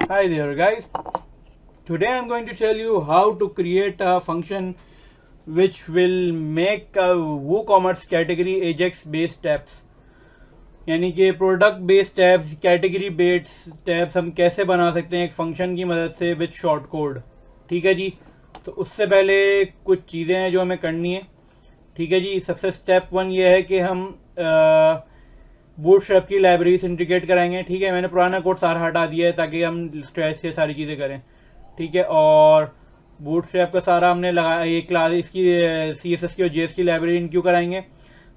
Hi there guys. Today I'm going to tell you how to create a function which will make a WooCommerce category Ajax based tabs. यानी कि product based tabs, category based tabs हम कैसे बना सकते हैं एक function की मदद से विद शॉर्ट कोड। ठीक है जी। तो उससे पहले कुछ चीज़ें हैं जो हमें करनी है। ठीक है जी। सबसे स्टेप 1 ये है कि हम बूटस्ट्रैप की लाइब्रेरी से इंटीग्रेट कराएंगे। ठीक है, मैंने पुराना कोड सारा हटा दिया है ताकि हम स्ट्रेस से सारी चीज़ें करें। ठीक है, और बूटस्ट्रैप का सारा हमने लगाया, ये क्लास इसकी CSS की और JS की लाइब्रेरी इनक्यू कराएंगे।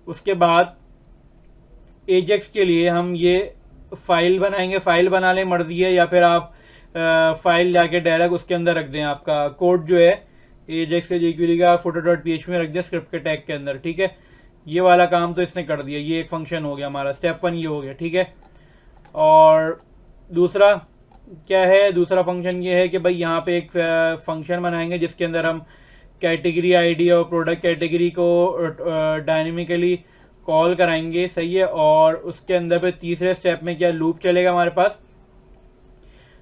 उसके बाद एजेक्स के लिए हम ये फाइल बनाएंगे। फाइल बना लें, मर्जी है, या फिर आप फाइल जाके डायरेक्ट उसके अंदर रख दें। आपका कोड जो है एजेक्स के jQuery का footer.php में रख दिया स्क्रिप्ट के टैग के अंदर। ठीक है, ये वाला काम तो इसने कर दिया। ये एक फंक्शन हो गया हमारा, स्टेप 1 ये हो गया। ठीक है, और दूसरा क्या है? दूसरा फंक्शन ये है कि भाई यहाँ पे एक फंक्शन बनाएंगे जिसके अंदर हम कैटेगरी आईडी और प्रोडक्ट कैटेगरी को डायनेमिकली कॉल कराएंगे। सही है, और उसके अंदर पे तीसरे स्टेप में क्या लूप चलेगा हमारे पास,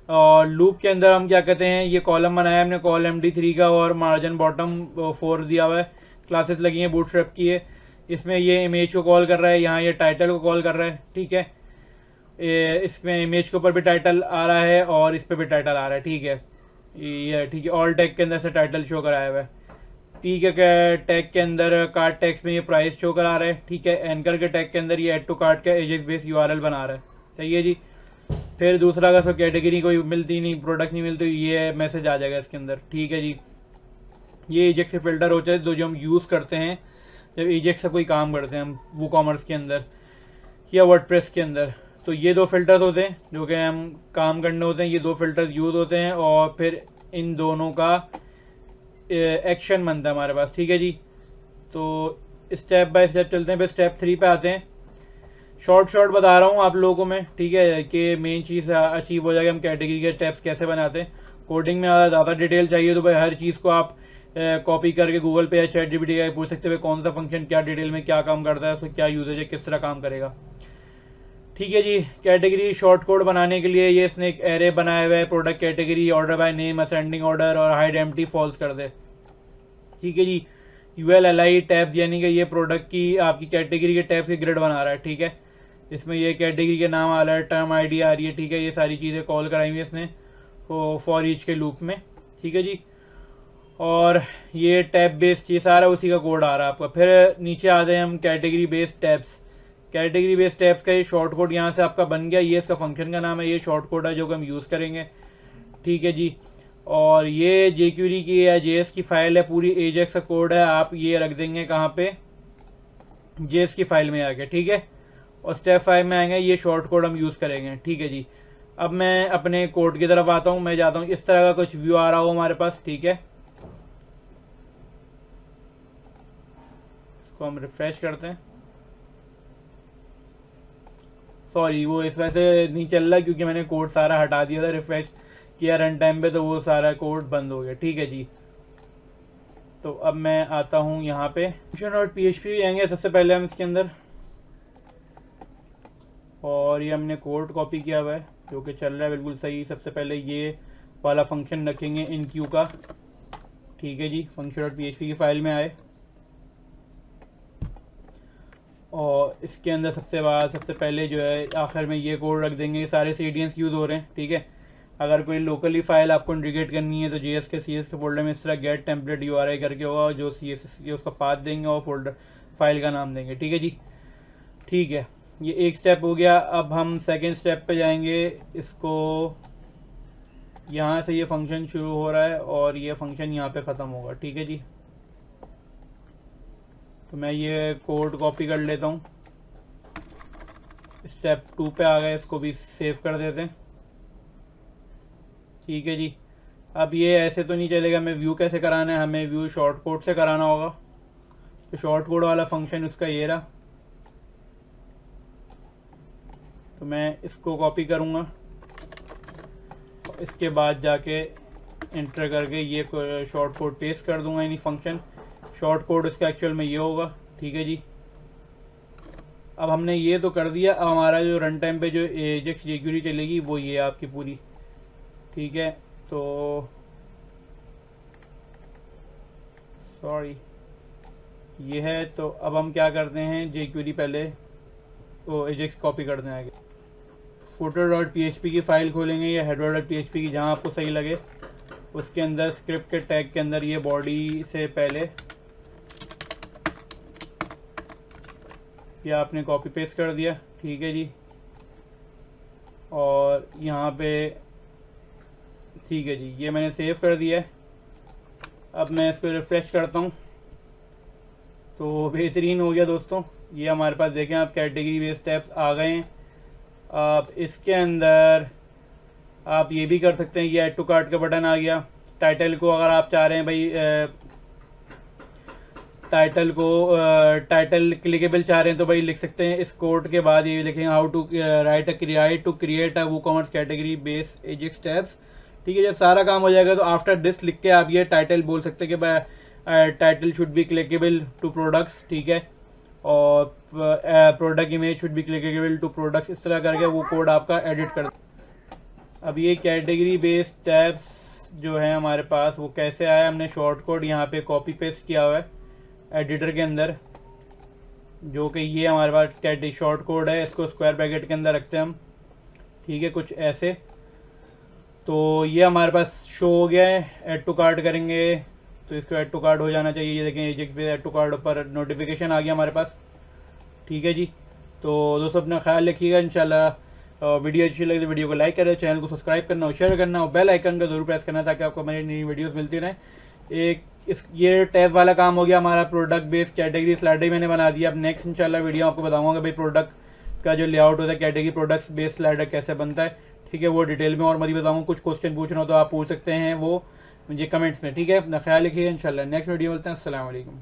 और लूप के अंदर हम क्या कहते हैं, ये कॉलम बनाया हमने, कॉल MD3 का, और मार्जिन बॉटम 4 दिया हुआ है, क्लासेस लगी हैं बूटस्ट्रैप की है। इसमें ये इमेज को कॉल कर रहा है, यहाँ ये टाइटल को कॉल कर रहा है। ठीक है, इसमें इमेज के ऊपर भी टाइटल आ रहा है और इस पर भी टाइटल आ रहा है। ठीक है, ये ठीक है, ऑल टैग के अंदर से टाइटल शो कराया हुआ है। ठीक है, टैग के अंदर कार्ड टैग्स में ये प्राइस शो करा रहा है। ठीक है, एंकर के टैग के अंदर ये ऐड टू कार्ट का एजेक्स बेस URL बना रहा है। सही है जी। फिर दूसरा का सब कैटेगरी कोई मिलती नहीं, प्रोडक्ट नहीं मिलती, ये मैसेज आ जाएगा इसके अंदर। ठीक है जी। ये एजेक्स से फिल्टर होता है जो हम यूज़ करते हैं जब एजेक्स से कोई काम करते हैं हम WooCommerce के अंदर या वर्डप्रेस के अंदर। तो ये दो फिल्टर्स होते हैं जो कि हम काम करने होते हैं, ये दो फिल्टर्स यूज़ होते हैं, और फिर इन दोनों का एक्शन बनता है हमारे पास। ठीक है जी। तो स्टेप बाय स्टेप चलते हैं, फिर स्टेप 3 पे आते हैं। शॉर्ट बता रहा हूँ आप लोगों को मैं, ठीक है, कि मेन चीज़ अचीव हो जाएगी। हम कैटेगरी के टैब्स कैसे बनाते हैं। कोडिंग में ज़्यादा डिटेल चाहिए तो भाई हर चीज़ को आप कॉपी करके गूगल पे या ChatGPT का पूछ सकते हुए कौन सा फंक्शन क्या डिटेल में क्या काम करता है, उसको क्या यूजेज है, किस तरह काम करेगा। ठीक है जी। कैटेगरी शॉर्ट कोड बनाने के लिए ये इसने एक एरे बनाया हुआ है, product category, order by name, ascending order, और हाइड एम्प्टी फॉल्स कर दे। ठीक है जी। ULLI टैब्स यानी कि ये प्रोडक्ट की आपकी कैटेगरी के टैब्स की ग्रिड बना रहा है। ठीक है, इसमें ये कैटेगरी के नाम आ रहा है, टर्म ID आ रही है। ठीक है, ये सारी चीज़ें कॉल कराई हुई इसने फॉर ईच के लूप में। ठीक है जी। और ये टैब बेस्ड, ये सारा उसी का कोड आ रहा है आपका। फिर नीचे आते हैं हम category based tabs. Category based tabs का ये शॉर्ट कोड यहाँ से आपका बन गया। ये इसका फंक्शन का नाम है, ये शॉर्ट कोड है जो कि हम यूज़ करेंगे। ठीक है जी। और ये jQuery की या JS की फाइल है, पूरी एजेक्स का कोड है। आप ये रख देंगे कहाँ पे, JS की फाइल में आके। ठीक है, और स्टेप 5 में आएंगे, ये शॉर्ट कोड हम यूज़ करेंगे। ठीक है जी। अब मैं अपने कोड की तरफ आता हूँ। मैं जाता हूँ, इस तरह का कुछ व्यू आ रहा हो हमारे पास। ठीक है, इसको हम रिफ्रेश करते हैं। सॉरी, वो इस वजह से नहीं चल रहा क्योंकि मैंने कोड सारा हटा दिया था, रिफ्रेश किया रन टाइम पे तो वो सारा कोड बंद हो गया। ठीक है जी। तो अब मैं आता हूँ यहाँ पे function.php आएंगे सबसे पहले हम इसके अंदर, और ये हमने कोड कॉपी किया हुआ है जो कि चल रहा है बिल्कुल सही। सबसे पहले ये वाला फंक्शन रखेंगे इन क्यू का। ठीक है जी। function.php की फाइल में आए, और इसके अंदर सबसे पहले जो है आखिर में ये कोड रख देंगे। सारे CDNs यूज़ हो रहे हैं। ठीक है, अगर कोई लोकली फाइल आपको इंटीग्रेट करनी है तो JS के CS के फोल्डर में इस तरह गेट टेम्पलेट URI करके होगा, जो CSS के उसका पाथ देंगे और फोल्डर फाइल का नाम देंगे। ठीक है जी। ठीक है, ये एक स्टेप हो गया। अब हम सेकेंड स्टेप पे जाएंगे। इसको यहाँ से ये फंक्शन शुरू हो रहा है और ये फंक्शन यहाँ पे ख़त्म होगा। ठीक है जी। तो मैं ये कोड कॉपी कर लेता हूँ। स्टेप 2 पे आ गए, इसको भी सेव कर देते हैं। ठीक है जी। अब ये ऐसे तो नहीं चलेगा, हमें व्यू कैसे कराना है, हमें व्यू शॉर्ट कोड से कराना होगा। तो शॉर्ट कोड वाला फंक्शन उसका ये रहा, तो मैं इसको कॉपी करूँगा, इसके बाद जाके इंटर करके ये शॉर्ट कोड पेस्ट कर दूंगा। यानी फंक्शन शॉर्ट कोड इसका एक्चुअल में ये होगा। ठीक है जी। अब हमने ये तो कर दिया। अब हमारा जो रन टाइम पे जो एजेक्स jQuery चलेगी वो ये आपकी पूरी ठीक है, तो सॉरी ये है। तो अब हम क्या करते हैं, jQuery पहले वो एजेक्स कॉपी करते हैं आगे। footer.php की फ़ाइल खोलेंगे या header.php की, जहाँ आपको सही लगे। उसके अंदर स्क्रिप्ट के टैग के अंदर ये बॉडी से पहले ये आपने कॉपी पेस्ट कर दिया, ठीक है जी। और यहाँ पे ठीक है जी, ये मैंने सेव कर दिया है। अब मैं इसको रिफ़्रेश करता हूँ तो बेहतरीन हो गया दोस्तों। ये हमारे पास देखें आप कैटेगरी बेस्ड टैब्स आ गए हैं। आप इसके अंदर आप ये भी कर सकते हैं, ये ऐड टू कार्ट का बटन आ गया। टाइटल को अगर आप चाह रहे हैं भाई टाइटल क्लिकेबल चाह रहे हैं तो भाई लिख सकते हैं इस कोड के बाद ये लिखेंगे how to create a WooCommerce category based Ajax tabs, ठीक है। जब सारा काम हो जाएगा तो आफ्टर दिस लिख के आप ये टाइटल बोल सकते हैं कि title should be clickable to products, ठीक है, और product image should be clickable to products, इस तरह करके वो कोड आपका एडिट कर। अब ये कैटेगरी बेस्ड टैब्स जो है हमारे पास वो कैसे आया, हमने शॉर्ट कोड यहाँ पे कॉपी पेस्ट किया हुआ है एडिटर के अंदर, जो कि ये हमारे पास शॉर्ट कोड है। इसको स्क्वायर ब्रैकेट के अंदर रखते हैं हम, ठीक है, कुछ ऐसे। तो ये हमारे पास शो हो गया है। ऐड टू कार्ट करेंगे तो इसको ऐड टू कार्ट हो जाना चाहिए। ये देखें एजेक्स पे ऐड टू कार्ट पर नोटिफिकेशन आ गया हमारे पास, ठीक है जी। तो दोस्तों अपना ख्याल रखिएगा। इंशाल्लाह वीडियो अच्छी लगी तो वीडियो को लाइक करें, चैनल को सब्सक्राइब करना और शेयर करना और बेल आइकन को जरूर प्रेस करना ताकि आपको मेरी नई वीडियोस मिलती रहें। ये टैब वाला काम हो गया हमारा। प्रोडक्ट बेस्ड कैटेगरी स्लाइडर मैंने बना दिया। अब नेक्स्ट इंशाल्लाह वीडियो आपको बताऊंगा कि भाई प्रोडक्ट का जो लेआउट होता है कैटेगरी प्रोडक्ट्स बेस्ड स्लाइडर कैसे बनता है, ठीक है, वो डिटेल में और मज़ीद बताऊंगा। कुछ क्वेश्चन पूछना हो तो आप पूछ सकते हैं वो मुझे कमेंट्स में, ठीक है। अपना ख्याल रखिए, इंशाल्लाह नेक्स्ट वीडियो मिलते हैं। अस्सलाम वालेकुम।